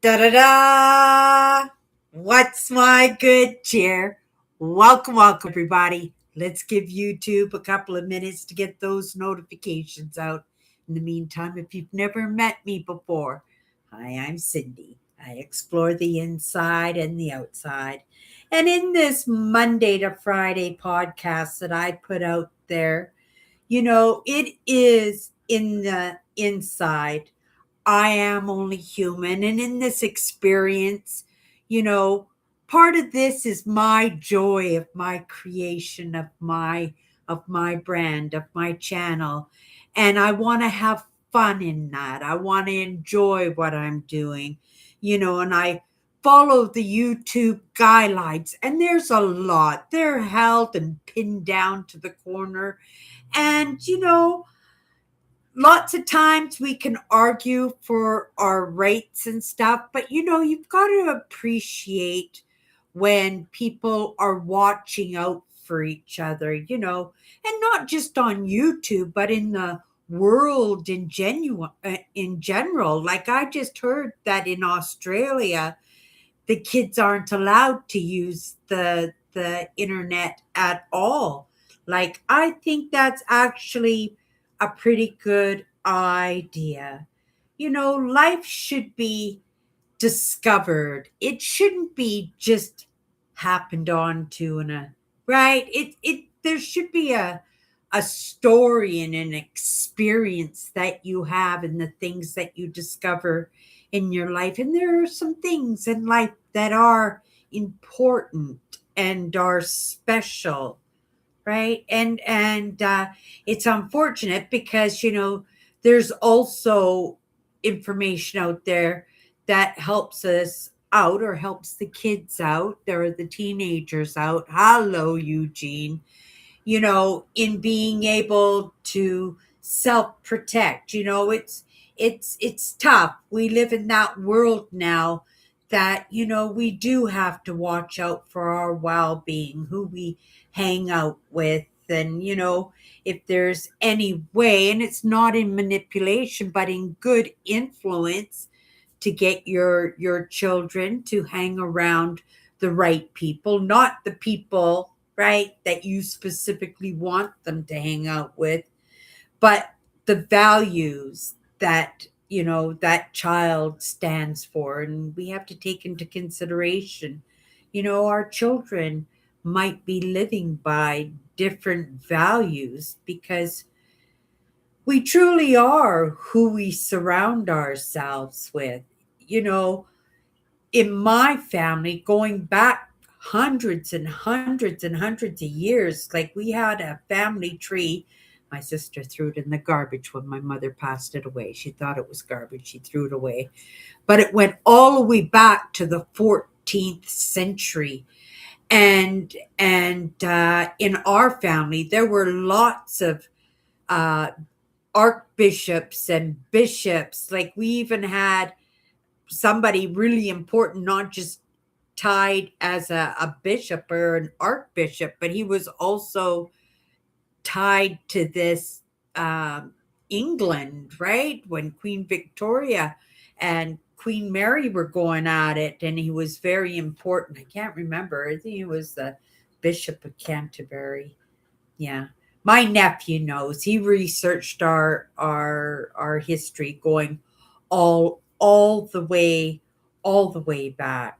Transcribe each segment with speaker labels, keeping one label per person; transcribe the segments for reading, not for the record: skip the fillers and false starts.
Speaker 1: Da da da! What's my good cheer? Welcome, everybody. Let's give YouTube a couple of minutes to get those notifications out. In the meantime, if you've never met me before, hi, I'm Cindy. I explore the inside and the outside. And in this Monday to Friday podcast that I put out there, it is in the inside. I am only human. And in this experience, you know, part of this is my joy of my creation, of my brand, of my channel. And I want to have fun in that. I want to enjoy what I'm doing, and I follow the YouTube guidelines. And there's a lot. They're held and pinned down to the corner. And lots of times we can argue for our rights and stuff, but you've got to appreciate when people are watching out for each other, and not just on YouTube, but in the world in general. Like I just heard that in Australia, the kids aren't allowed to use the internet at all. Like I think that's actually a pretty good idea. Life should be discovered. It shouldn't be just happened on to in a right. It there should be a story and an experience that you have and the things that you discover in your life. And there are some things in life that are important and are special, right? And it's unfortunate because there's also information out there that helps us out or helps the kids out. There are the teenagers out. Hello, Eugene. In being able to self protect. It's tough. We live in that world now that we do have to watch out for our well-being, who we hang out with, and if there's any way, and it's not in manipulation but in good influence, to get your children to hang around the right people, not the people, right, that you specifically want them to hang out with, but the values that that child stands for. And we have to take into consideration, our children might be living by different values because we truly are who we surround ourselves with. you know in my family, going back hundreds and hundreds and hundreds of years, like we had a family tree. My sister threw it in the garbage when my mother passed it away. She thought it was garbage. She threw it away. But it went all the way back to the 14th century. And in our family, there were lots of uh, archbishops and bishops. Like we even had somebody really important, not just tied as a bishop or an archbishop, but he was also tied to this England, right? When Queen Victoria and Queen Mary were going at it, and he was very important. I can't remember. I think he was the Bishop of Canterbury. Yeah. My nephew knows. He researched our history going all the way back.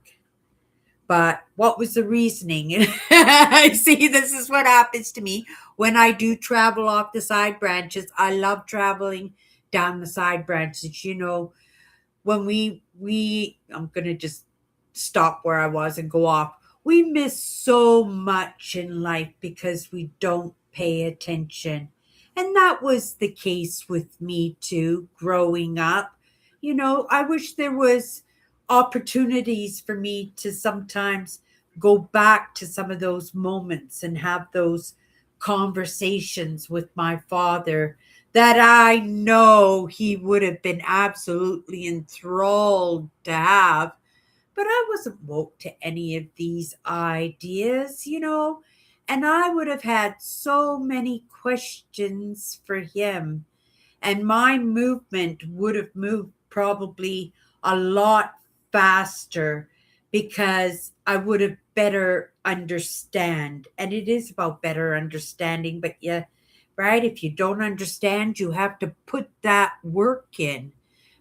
Speaker 1: But what was the reasoning? And I see, this is what happens to me when I do travel off the side branches. I love traveling down the side branches. When we I'm going to just stop where I was and go off. We miss so much in life because we don't pay attention. And that was the case with me too, growing up. I wish there was opportunities for me to sometimes go back to some of those moments and have those conversations with my father that I know he would have been absolutely enthralled to have. But I wasn't woke to any of these ideas. And I would have had so many questions for him. And my movement would have moved probably a lot faster because I would have better understand. And it is about better understanding, but yeah, right? If you don't understand, you have to put that work in.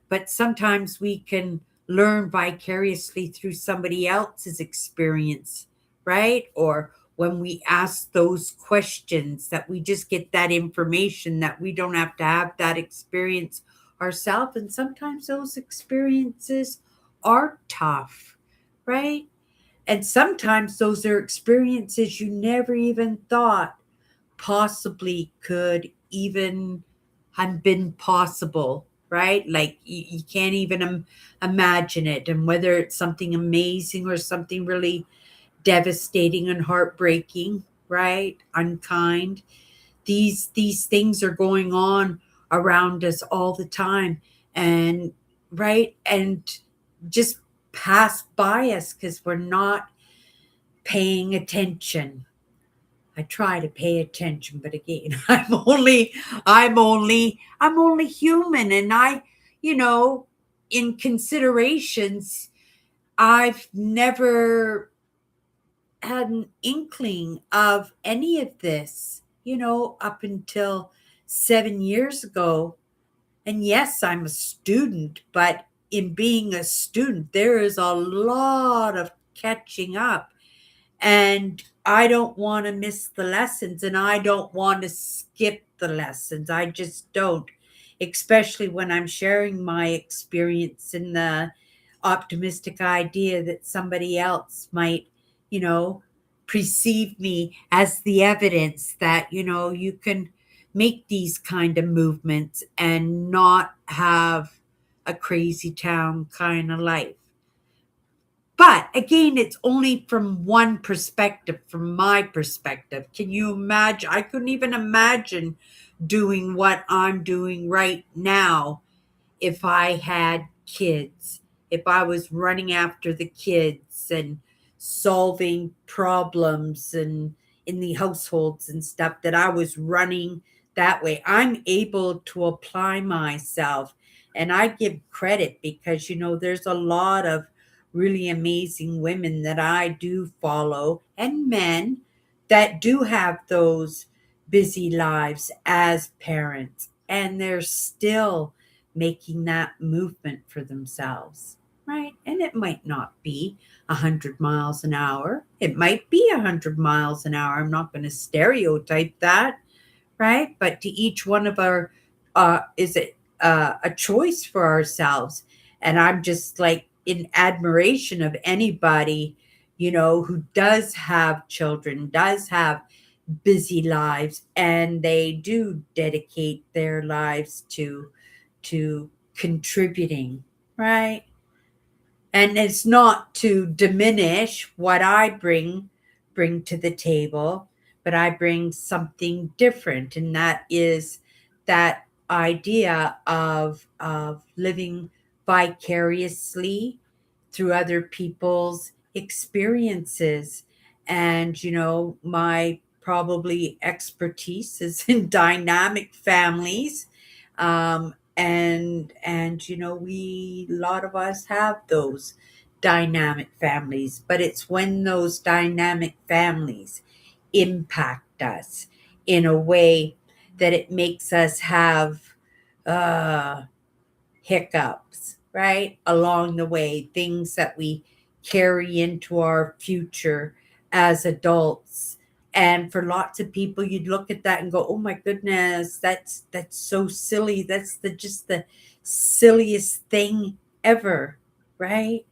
Speaker 1: But sometimes we can learn vicariously through somebody else's experience, right? Or when we ask those questions, that we just get that information, that we don't have to have that experience ourselves. And sometimes those experiences are tough, right? And sometimes those are experiences you never even thought possibly could even have been possible, right? Like you can't even imagine it. And whether it's something amazing or something really devastating and heartbreaking, right? Unkind. These things are going on around us all the time. And right, and just pass by us because we're not paying attention. I try to pay attention, but again, I'm only human, and you know, in considerations, I've never had an inkling of any of this, up until 7 years ago. And yes, I'm a student, but in being a student, there is a lot of catching up, and I don't want to miss the lessons, and I don't want to skip the lessons. I just don't, especially when I'm sharing my experience in the optimistic idea that somebody else might, you know, perceive me as the evidence that, you can make these kind of movements and not have a crazy town kind of life. But again, it's only from one perspective, from my perspective. Can you imagine? I couldn't even imagine doing what I'm doing right now if I had kids, if I was running after the kids and solving problems and in the households and stuff, that I was running that way. I'm able to apply myself, and I give credit because there's a lot of really amazing women that I do follow, and men that do have those busy lives as parents, and they're still making that movement for themselves, right? And it might not be 100 miles an hour. It might be 100 miles an hour. I'm not going to stereotype that, right? But to each one of our, is it a choice for ourselves? And I'm just like in admiration of anybody, who does have children, does have busy lives, and they do dedicate their lives to contributing, right? And it's not to diminish what I bring to the table, but I bring something different, and that is that idea of living vicariously through other people's experiences. And my probably expertise is in dynamic families. And we, a lot of us have those dynamic families, but it's when those dynamic families impact us in a way that it makes us have uh hiccups, right? Along the way, things that we carry into our future as adults. And for lots of people, you'd look at that and go, "Oh my goodness, that's so silly. That's the silliest thing ever," right?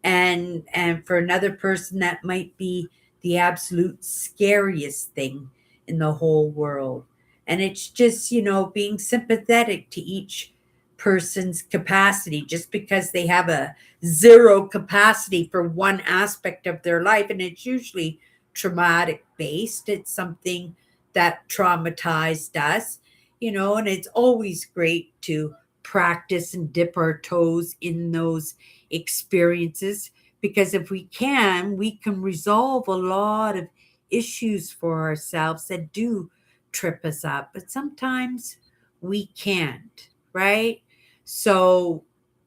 Speaker 1: And for another person, that might be the absolute scariest thing in the whole world. And it's just being sympathetic to each person's capacity. Just because they have a zero capacity for one aspect of their life, and it's usually traumatic based, it's something that traumatized us, and it's always great to practice and dip our toes in those experiences, because if we can resolve a lot of issues for ourselves that do trip us up, but sometimes we can't, right? So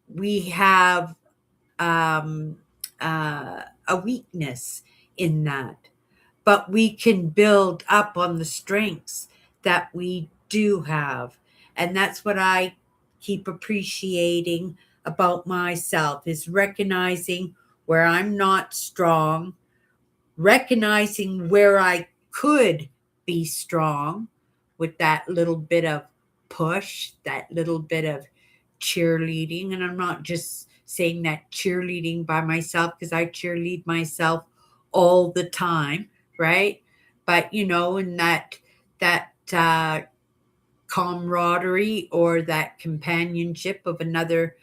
Speaker 1: we have um, a weakness in that, but we can build up on the strengths that we do have. And that's what I keep appreciating about myself, is recognizing where I'm not strong, recognizing where I could be strong with that little bit of push, that little bit of cheerleading. And I'm not just saying that cheerleading by myself, because I cheerlead myself all the time, right? But in that camaraderie or that companionship of another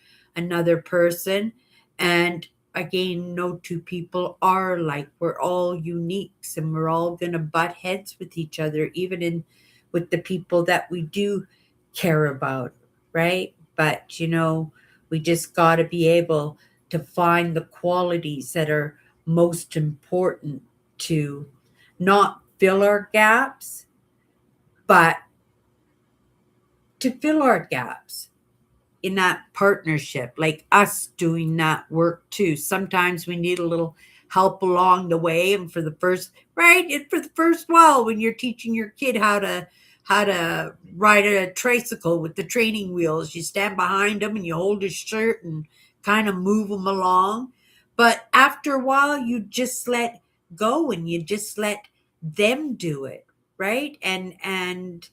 Speaker 1: person. And again, no two people are like, we're all uniques, and we're all going to butt heads with each other, even in with the people that we do care about, right? But we just got to be able to find the qualities that are most important to not fill our gaps, but to fill our gaps in that partnership, like us doing that work too. Sometimes we need a little help along the way, and for the first right, and for the first while, when you're teaching your kid how to ride a tricycle with the training wheels, you stand behind him and you hold his shirt and kind of move him along. But after a while, you just let go and you just let them do it, right? And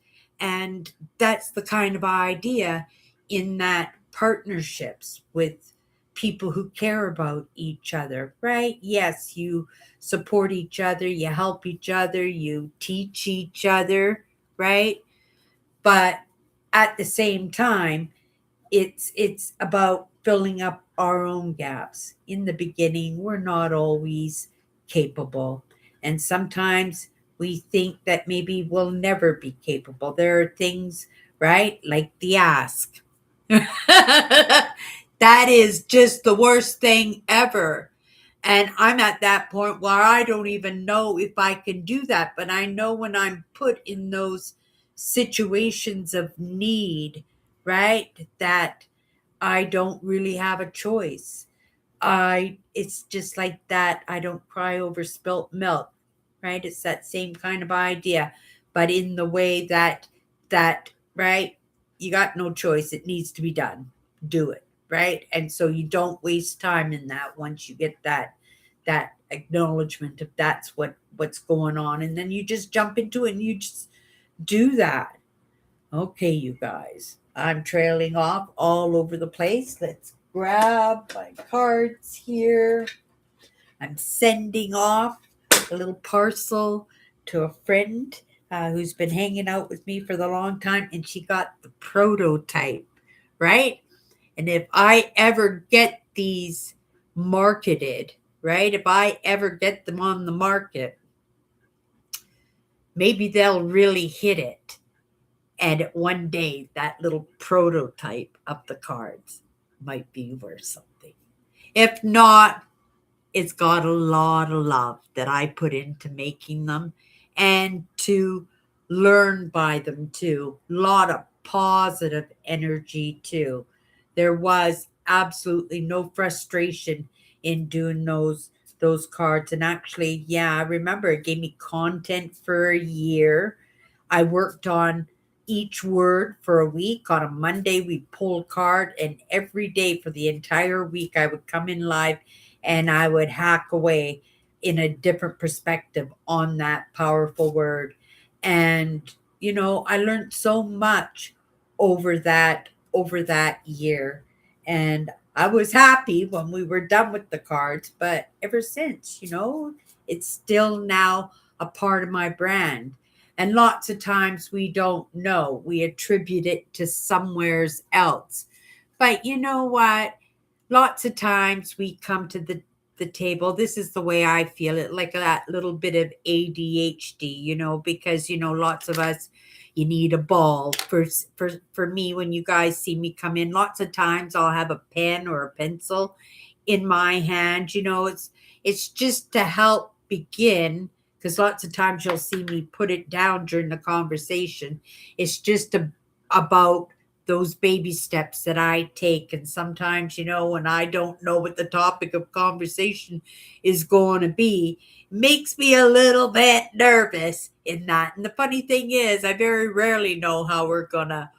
Speaker 1: that's the kind of idea in that partnerships with people who care about each other, right? Yes, you support each other, you help each other, you teach each other, right? But at the same time, it's about filling up our own gaps. In the beginning, we're not always capable, and sometimes we think that maybe we'll never be capable. There are things, right, like the ask. That is just the worst thing ever. And I'm at that point where I don't even know if I can do that. But I know when I'm put in those situations of need, right, that I don't really have a choice. It's just like that. I don't cry over spilt milk, right? It's that same kind of idea, but in the way that right, you got no choice. It needs to be done. Do it, right? And so you don't waste time in that once you get that acknowledgement of that's what's going on, and then you just jump into it and you just do that. Okay, you guys, I'm trailing off all over the place. Let's grab my cards here. I'm sending off a little parcel to a friend who's been hanging out with me for the long time, and she got the prototype, right? And if I ever get these marketed, right, if I ever get them on the market, maybe they'll really hit it. And one day, that little prototype of the cards might be worth something. If not, it's got a lot of love that I put into making them and to learn by them too. A lot of positive energy too. There was absolutely no frustration in doing those cards. And actually, yeah, I remember it gave me content for a year. I worked on each word for a week. On a Monday, we pull a card, and every day for the entire week, I would come in live and I would hack away in a different perspective on that powerful word. And I learned so much over that year. And I was happy when we were done with the cards, but ever since, it's still now a part of my brand. And lots of times we don't know. We attribute it to somewheres else. But you know what? Lots of times we come to the table. This is the way I feel it, like that little bit of ADHD, because lots of us, you need a ball. For me, when you guys see me come in, lots of times I'll have a pen or a pencil in my hand. It's just to help begin, because lots of times you'll see me put it down during the conversation. It's just about those baby steps that I take. And sometimes, when I don't know what the topic of conversation is going to be, makes me a little bit nervous in that. And the funny thing is, I very rarely know how we're going to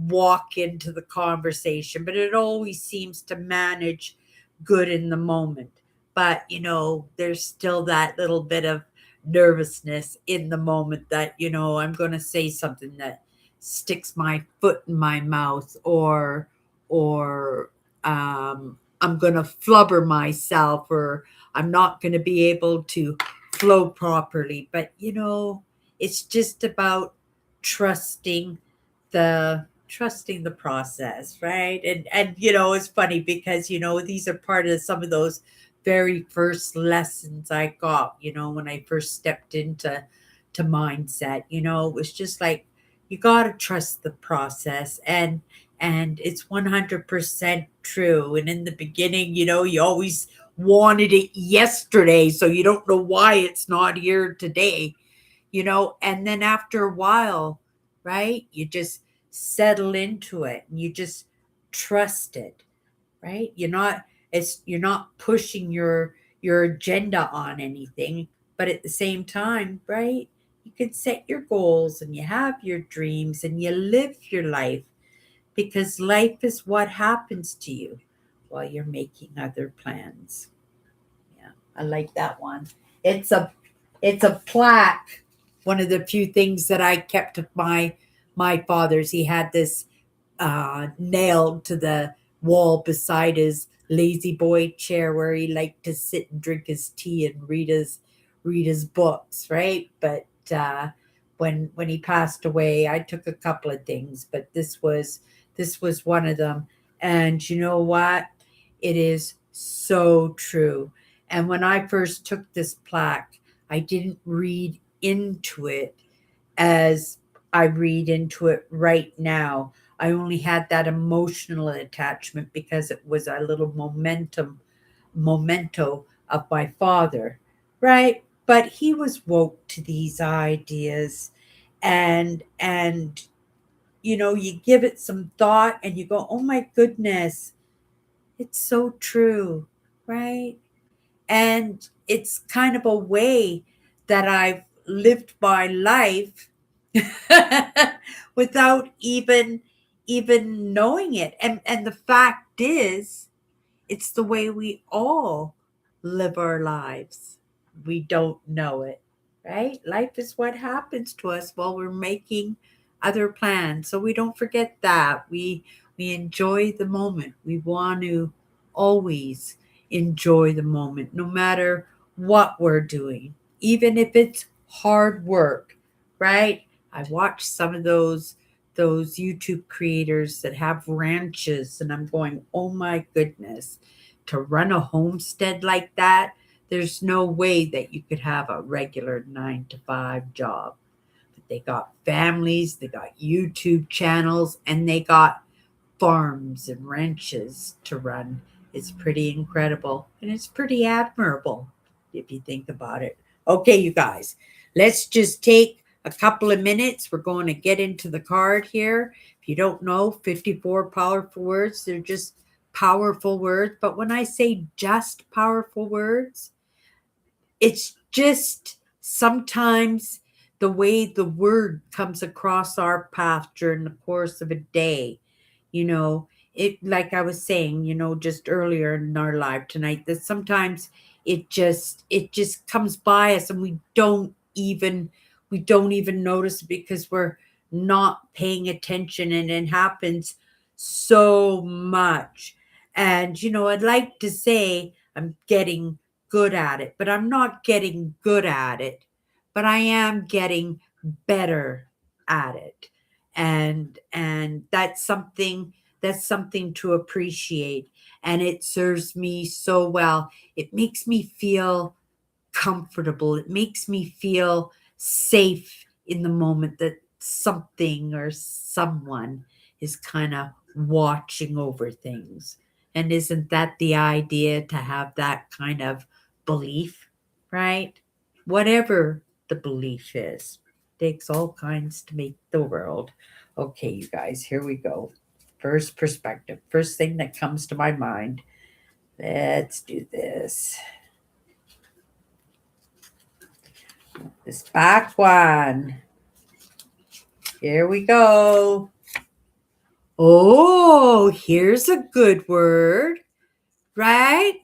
Speaker 1: walk into the conversation, but it always seems to manage good in the moment. But, there's still that little bit of nervousness in the moment that, I'm going to say something that sticks my foot in my mouth, or I'm going to flubber myself, or I'm not going to be able to flow properly. But, it's just about trusting the process, right? And it's funny because these are part of some of those very first lessons I got, when I first stepped into mindset. It was just like, you got to trust the process, and it's 100% true. And in the beginning, you always wanted it yesterday, so you don't know why it's not here today. And then after a while, right, you just settle into it, and you just trust it, right? You're not pushing your agenda on anything, but at the same time, right, you can set your goals, and you have your dreams, and you live your life, because life is what happens to you while you're making other plans. Yeah, I like that one. It's a it's a plaque. One of the few things that I kept of my father's. He had this nailed to the wall beside his lazy boy chair where he liked to sit and drink his tea and read his books, right? But when he passed away, I took a couple of things, but this was one of them. And you know what? It is so true. And when I first took this plaque, I didn't read into it as I read into it right now. I only had that emotional attachment because it was a little memento of my father, right? But he was woke to these ideas, and you give it some thought, and you go, "Oh my goodness, it's so true," right? And it's kind of a way that I've lived my life without even knowing it. And the fact is, it's the way we all live our lives. We don't know it, right? Life is what happens to us while we're making other plans. So we don't forget that. We enjoy the moment. We want to always enjoy the moment, no matter what we're doing, even if it's hard work, right? I watch some of those YouTube creators that have ranches, and I'm going, "Oh my goodness, to run a homestead like that, there's no way that you could have a regular 9 to 5 job." But they got families, they got YouTube channels, and they got farms and ranches to run. It's pretty incredible, and it's pretty admirable if you think about it. Okay, you guys, let's just take a couple of minutes. We're going to get into the card here. If you don't know, 54 powerful words, they're just powerful words. But when I say just powerful words, it's just sometimes the way the word comes across our path during the course of a day. You know, it, like I was saying, just earlier in our live tonight, that sometimes it just comes by us, and we don't even notice it because we're not paying attention, and it happens so much. And I'd like to say I'm getting good at it, but I'm not getting good at it, but I am getting better at it. And that's something to appreciate, and it serves me so well. It makes me feel comfortable. It makes me feel safe in the moment that something or someone is kind of watching over things. And isn't that the idea, to have that kind of belief, right? Whatever the belief is, takes all kinds to make the world. Okay, you guys, here we go. First perspective. First thing that comes to my mind. Let's do this. This back one. Here we go. Oh, here's a good word, right?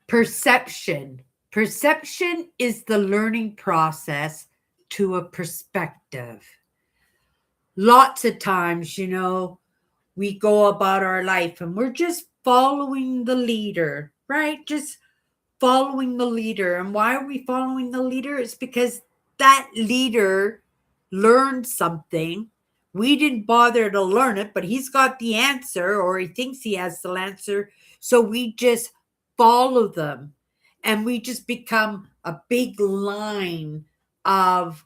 Speaker 1: Perception. Perception is the learning process to a perspective. Lots of times, we go about our life and we're just following the leader, right? Just following the leader. And why are we following the leader? It's because that leader learned something. We didn't bother to learn it, but he's got the answer, or he thinks he has the answer. So we just follow them, and we just become a big line of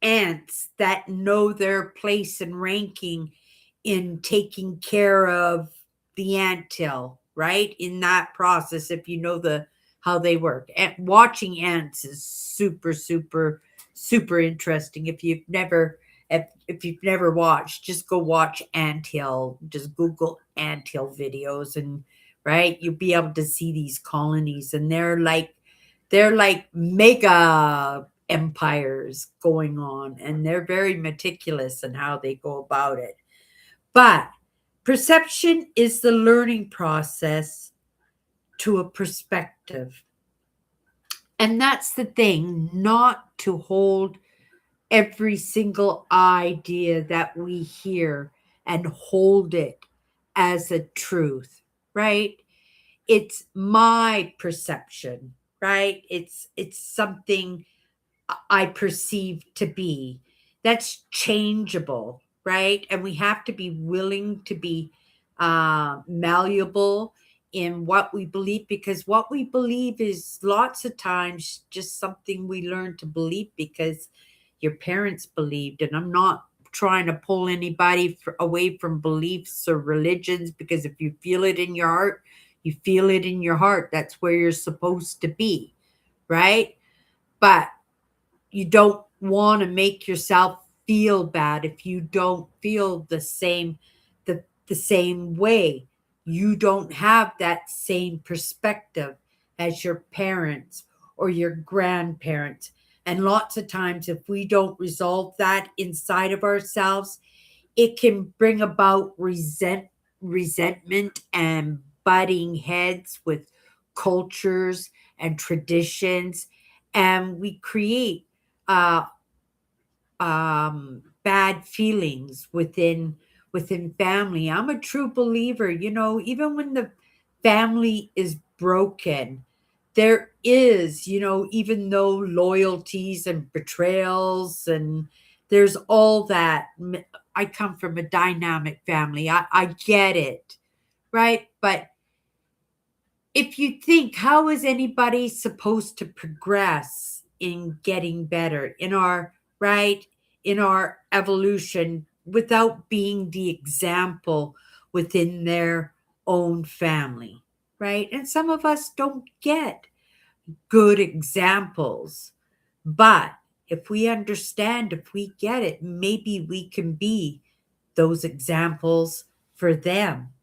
Speaker 1: ants that know their place and ranking in taking care of the anthill, right? In that process, if you know how they work. And watching ants is super, super, super interesting. If you've never watched, just go watch anthill. Just Google anthill videos, and right, you'll be able to see these colonies, and they're like mega empires going on, and they're very meticulous in how they go about it. But perception is the learning process to a perspective. And that's the thing, not to hold every single idea that we hear and hold it as a truth, right? It's my perception, right? It's something I perceive to be. That's changeable, right? And we have to be willing to be malleable in what we believe, because what we believe is lots of times just something we learn to believe because your parents believed. And I'm not trying to pull anybody away from beliefs or religions, because if you feel it in your heart, you feel it in your heart. That's where you're supposed to be, right? But you don't want to make yourself feel bad if you don't feel the same way. You don't have that same perspective as your parents or your grandparents. And lots of times, if we don't resolve that inside of ourselves, it can bring about resentment and butting heads with cultures and traditions, and we create uh, bad feelings within family. I'm a true believer. Even when the family is broken, there is, even though loyalties and betrayals, and there's all that. I come from a dynamic family. I get it, right? But if you think, how is anybody supposed to progress in getting better in our right in our evolution without being the example within their own family, right? And some of us don't get good examples, but if we understand, if we get it, maybe we can be those examples for them,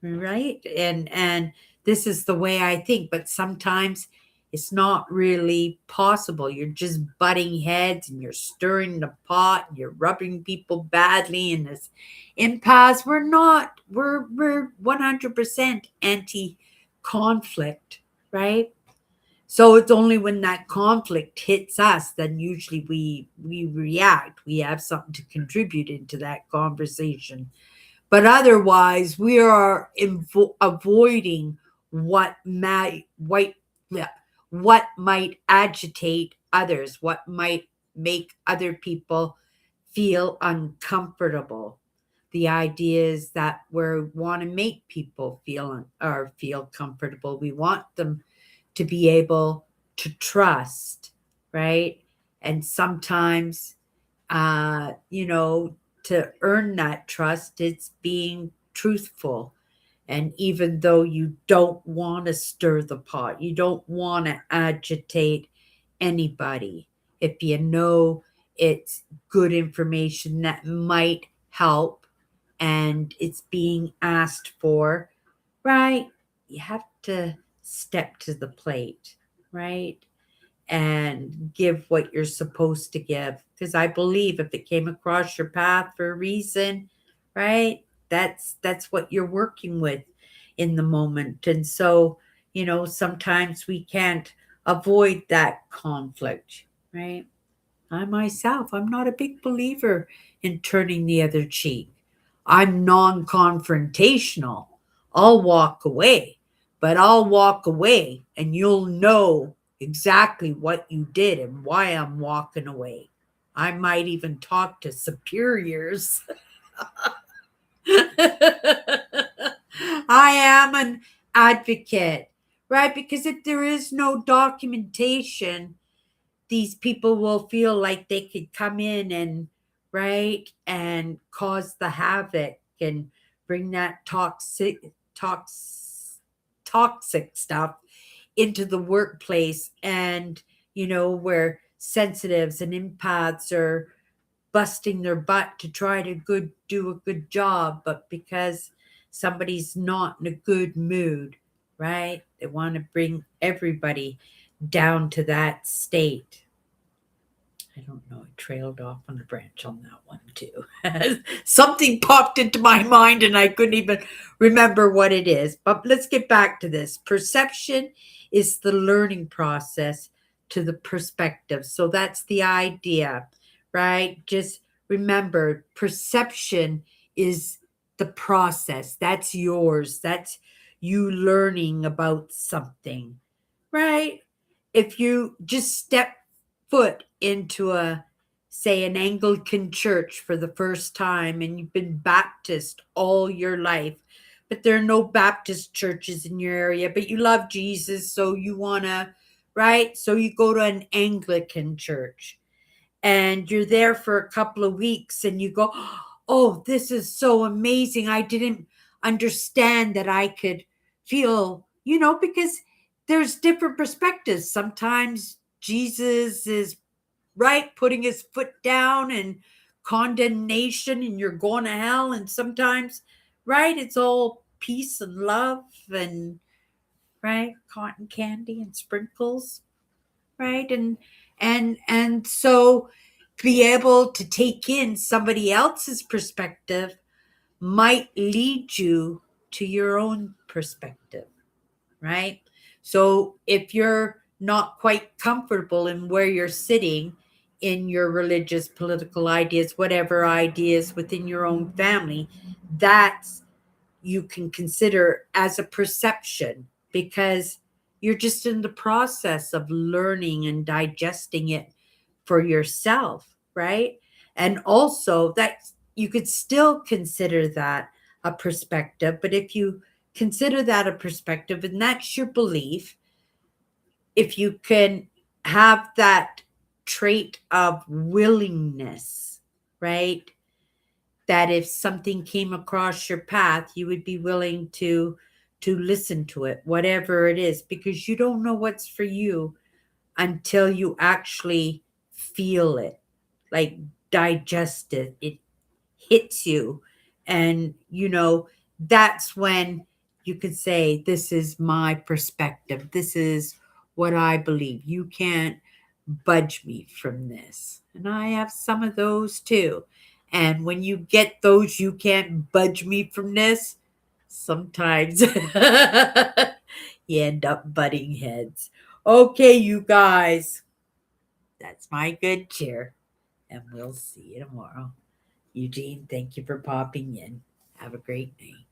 Speaker 1: right? And this is the way I think, but sometimes it's not really possible. You're just butting heads, and you're stirring the pot, and you're rubbing people badly in this impasse. We're 100% anti conflict, right? So it's only when that conflict hits us, then usually we react. We have something to contribute into that conversation, but otherwise, we are avoiding yeah, what might agitate others, what might make other people feel uncomfortable. The idea is that we want to make people feel comfortable. We want them to be able to trust, right? And sometimes to earn that trust, it's being truthful. And even though you don't want to stir the pot, you don't want to agitate anybody, if you know it's good information that might help and it's being asked for, right? You have to step to the plate, right? And give what you're supposed to give. Because I believe if it came across your path for a reason, right? That's what you're working with in the moment. And so, sometimes we can't avoid that conflict, right? I myself, I'm not a big believer in turning the other cheek. I'm non confrontational. I'll walk away, but I'll walk away and you'll know exactly what you did and why I'm walking away. I might even talk to superiors. I am an advocate, right? Because if there is no documentation, these people will feel like they could come in and right and cause the havoc and bring that toxic stuff into the workplace, and where sensitives and empaths are busting their butt to try to do a good job, but because somebody's not in a good mood, right, they want to bring everybody down to that state. I don't know. I trailed off on a branch on that one too. Something popped into my mind and I couldn't even remember what it is. But let's get back to this. Perception is the learning process to the perspective. So that's the idea, right? Just remember, perception is the process. That's yours. That's you learning about something, right? If you just step foot into say an Anglican church for the first time and you've been Baptist all your life, but there are no Baptist churches in your area, but you love Jesus, so you want to, right? So you go to an Anglican church and you're there for a couple of weeks and you go, oh, this is so amazing. I didn't understand that I could feel, because there's different perspectives. Sometimes Jesus is right putting his foot down and condemnation and you're going to hell. And sometimes, right, it's all peace and love and, right, cotton candy and sprinkles, right? And so be able to take in somebody else's perspective might lead you to your own perspective, right? So if you're not quite comfortable in where you're sitting in your religious, political ideas, whatever ideas within your own family, that's you can consider as a perception, because you're just in the process of learning and digesting it for yourself, right? And also that you could still consider that a perspective, but if you consider that a perspective and that's your belief, if you can have that trait of willingness, right? That if something came across your path, you would be willing to listen to it, whatever it is, because you don't know what's for you until you actually feel it, like digest it. It hits you. And, that's when you could say, this is my perspective. This is what I believe. You can't budge me from this. And I have some of those too. And when you get those, you can't budge me from this, sometimes you end up butting heads. Okay, you guys, that's my good cheer. And we'll see you tomorrow. Eugene, thank you for popping in. Have a great night.